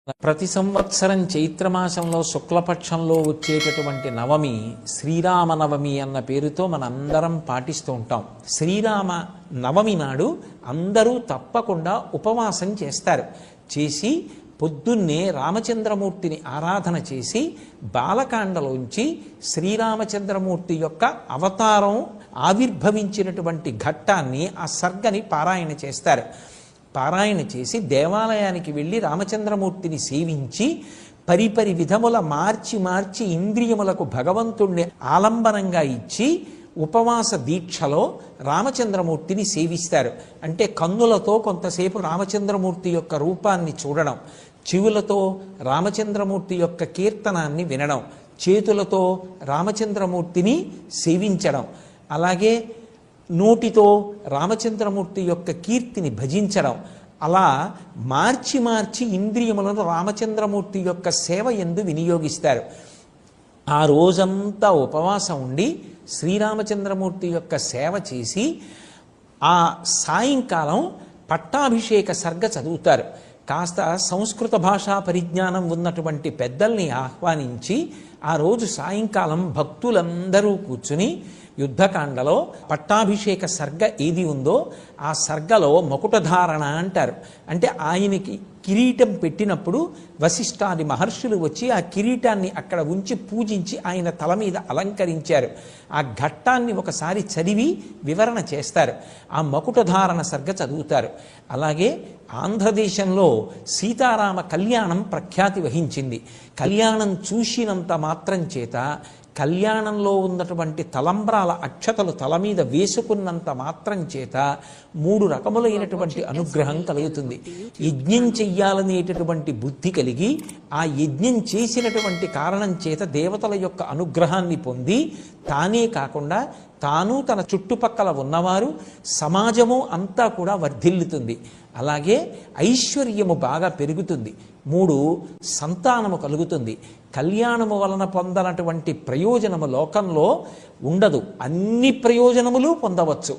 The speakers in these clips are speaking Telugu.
ప్రతి సంవత్సరం చైత్రమాసంలో శుక్లపక్షంలో వచ్చేటటువంటి నవమి శ్రీరామనవమి అన్న పేరుతో మనందరం పాటిస్తూ ఉంటాం. శ్రీరామ నవమి నాడు అందరూ తప్పకుండా ఉపవాసం చేస్తారు. చేసి పొద్దున్నే రామచంద్రమూర్తిని ఆరాధన చేసి బాలకాండలోంచి శ్రీరామచంద్రమూర్తి యొక్క అవతారం ఆవిర్భవించినటువంటి ఘట్టాన్ని, ఆ సర్గని పారాయణ చేస్తారు. పారాయణ చేసి దేవాలయానికి వెళ్ళి రామచంద్రమూర్తిని సేవించి పరిపరి విధముల మార్చి ఇంద్రియములకు భగవంతుణ్ణి ఆలంబనంగా ఇచ్చి ఉపవాస దీక్షలో రామచంద్రమూర్తిని సేవిస్తారు. అంటే కన్నులతో కొంతసేపు రామచంద్రమూర్తి యొక్క రూపాన్ని చూడడం, చెవులతో రామచంద్రమూర్తి యొక్క కీర్తనాన్ని వినడం, చేతులతో రామచంద్రమూర్తిని సేవించడం, అలాగే నోటితో రామచంద్రమూర్తి యొక్క కీర్తిని భజించడం, అలా మార్చి ఇంద్రియములను రామచంద్రమూర్తి యొక్క సేవ యందు వినియోగిస్తారు. ఆ రోజంతా ఉపవాసం ఉండి శ్రీరామచంద్రమూర్తి యొక్క సేవ చేసి ఆ సాయంకాలం పట్టాభిషేక సర్గ చదువుతారు. కాస్త సంస్కృత భాషా పరిజ్ఞానం ఉన్నటువంటి పెద్దల్ని ఆహ్వానించి ఆ రోజు సాయంకాలం భక్తులందరూ కూర్చుని యుద్ధకాండలో పట్టాభిషేక సర్గ ఏది ఉందో ఆ సర్గలో మకుటధారణ అంటారు. అంటే ఆయనకి కిరీటం పెట్టినప్పుడు వశిష్ఠాది మహర్షులు వచ్చి ఆ కిరీటాన్ని అక్కడ ఉంచి పూజించి ఆయన తల మీద అలంకరించారు. ఆ ఘట్టాన్ని ఒకసారి చదివి వివరణ చేస్తారు. ఆ మకుటధారణ సర్గ చదువుతారు. అలాగే ఆంధ్రదేశంలో సీతారామ కళ్యాణం ప్రఖ్యాతి వహించింది. కళ్యాణం చూసినంత మాత్రం చేత, కళ్యాణంలో ఉన్నటువంటి తలంబ్రాల అక్షతలు తల మీద వేసుకున్నంత మాత్రం చేత 3 రకములైనటువంటి అనుగ్రహం కలుగుతుంది. యజ్ఞం చెయ్యాలనేటటువంటి బుద్ధి కలిగి ఆ యజ్ఞం చేసినటువంటి కారణం చేత దేవతల యొక్క అనుగ్రహాన్ని పొంది తానే కాకుండా తాను తన చుట్టుపక్కల ఉన్నవారు సమాజము అంతా కూడా వర్ధిల్లుతుంది. అలాగే ఐశ్వర్యము బాగా పెరుగుతుంది. 3 సంతానము కలుగుతుంది. కళ్యాణము వలన పొందనటువంటి ప్రయోజనము లోకంలో ఉండదు. అన్ని ప్రయోజనములు పొందవచ్చు.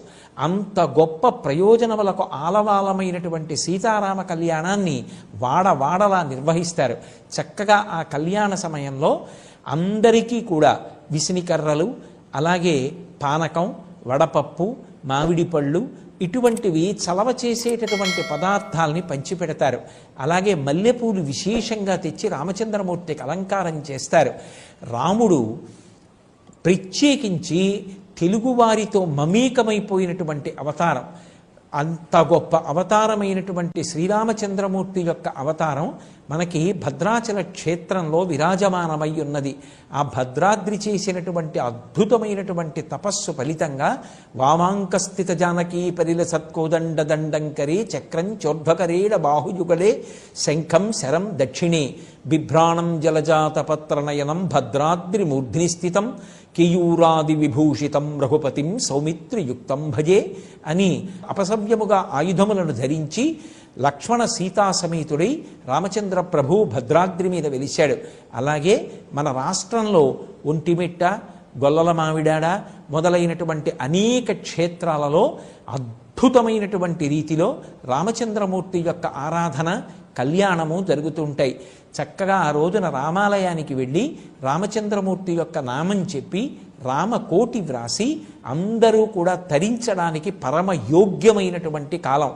అంత గొప్ప ప్రయోజనములకు ఆలవాలమైనటువంటి సీతారామ కళ్యాణాన్ని వాడవాడలా నిర్వహిస్తారు. చక్కగా ఆ కళ్యాణ సమయంలో అందరికీ కూడా విసినికర్రలు, అలాగే పానకం, వడపప్పు, మామిడి పళ్ళు ఇటువంటివి చలవ చేసేటటువంటి పదార్థాలని పంచిపెడతారు. అలాగే మల్లెపూలు విశేషంగా తెచ్చి రామచంద్రమూర్తికి అలంకారం చేస్తారు. రాముడు ప్రత్యేకించి తెలుగువారితో మమేకమైపోయినటువంటి అవతారం. అంత గొప్ప అవతారమైనటువంటి శ్రీరామచంద్రమూర్తి యొక్క అవతారం మనకి భద్రాచల క్షేత్రంలో విరాజమానమై ఉన్నది. ఆ భద్రాద్రి చేసినటువంటి అద్భుతమైనటువంటి తపస్సు ఫలితంగా వామాంకస్థిత జానకీ పరిల సత్కోదండ దండంకరే చక్రం చోర్ధ్వకరేణ బాహుయుగలే శంఖం శరం దక్షిణే బిభ్రాణం జలజాతపత్రనయనం భద్రాద్రి మూర్ధ్ని స్థితం కేయూరాది విభూషితం రఘుపతిం సౌమిత్రియుక్తం భజే అని అపసవ్యముగా ఆయుధములను ధరించి లక్ష్మణ సీతా సమేతుడై రామచంద్ర ప్రభు భద్రాద్రి మీద వెలిశాడు. అలాగే మన రాష్ట్రంలో ఒంటిమిట్ట, గొల్లల మామిడాడ మొదలైనటువంటి అనేక క్షేత్రాలలో అద్భుతమైనటువంటి రీతిలో రామచంద్రమూర్తి యొక్క ఆరాధన, కళ్యాణము జరుగుతుంటాయి. చక్కగా ఆ రోజున రామాలయానికి వెళ్ళి రామచంద్రమూర్తి యొక్క నామం చెప్పి రామకోటి వ్రాసి అందరూ కూడా తరించడానికి పరమ యోగ్యమైనటువంటి కాలం.